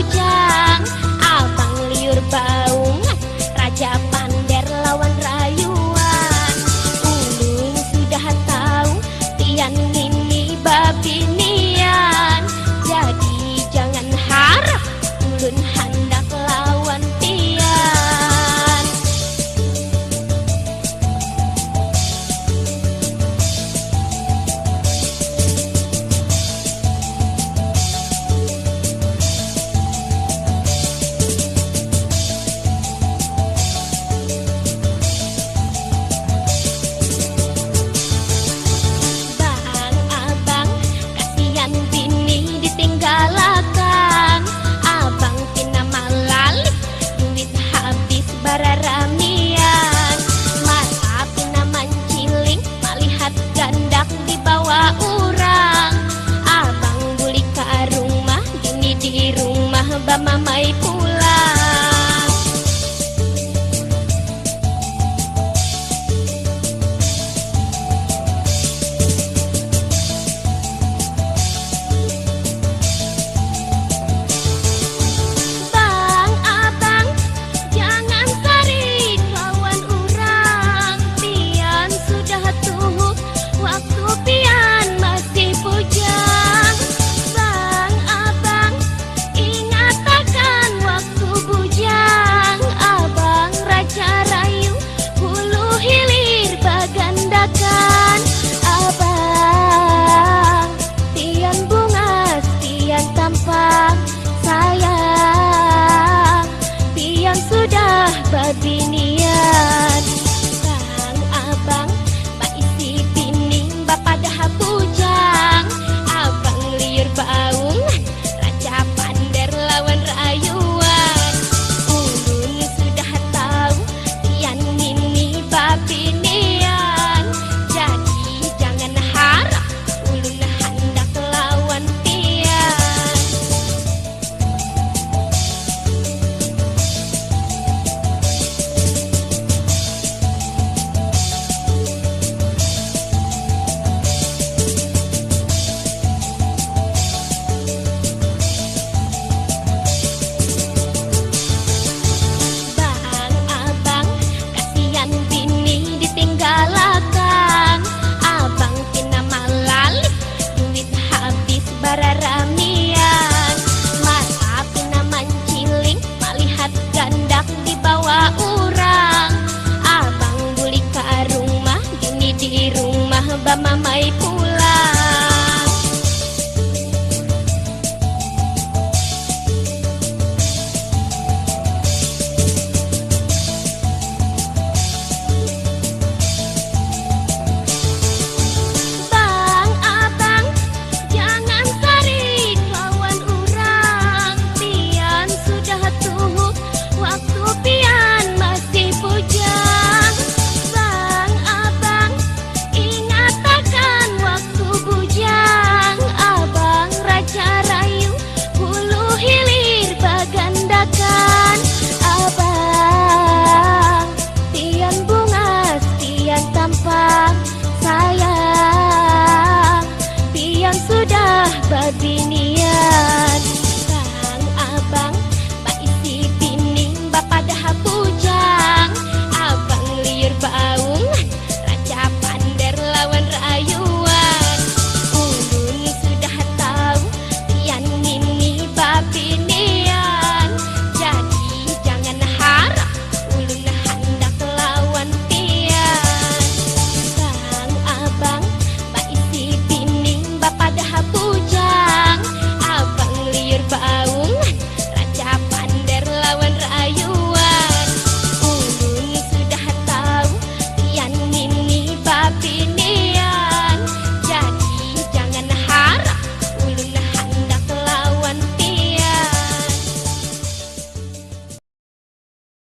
bujang, abang liur baungan, raja pander lawan rayuan. Ulun sudah tahu tian ini babinian, jadi jangan harap ulun hendak lawan tian. Bang, abang, kasihan bini ditinggalakan. Abang pina malalik, duit habis bararamian. Mata pina manciling, melihat gandak di bawah urang. Abang buli ke rumah, gini di rumah bamamai pulang. Bang, abang, jangan tarik lawan urang. Pian sudah tuh, waktu pian masih bujang. Bang, abang, ingat akan waktu bujang. Abang raja rayu, hulu hilir bagandakan. Abang, pian bungas, pian tampak sayang, pian sudah babinian. Bang, abang, pak isi bini bapak dah bujang. Abang liur baungan, raja pander lawan rayuan. Ulun sudah tahu tian ini babinian, jadi jangan harap ulun hendak lawan tian. Bang, abang, kasihan bini ditinggalakan. Abang pina malalik, duit habis bararamian. Mata pina manciling, melihat gandak di bawah urang. Abang buli ke rumah, gini di rumah bamamai pulang.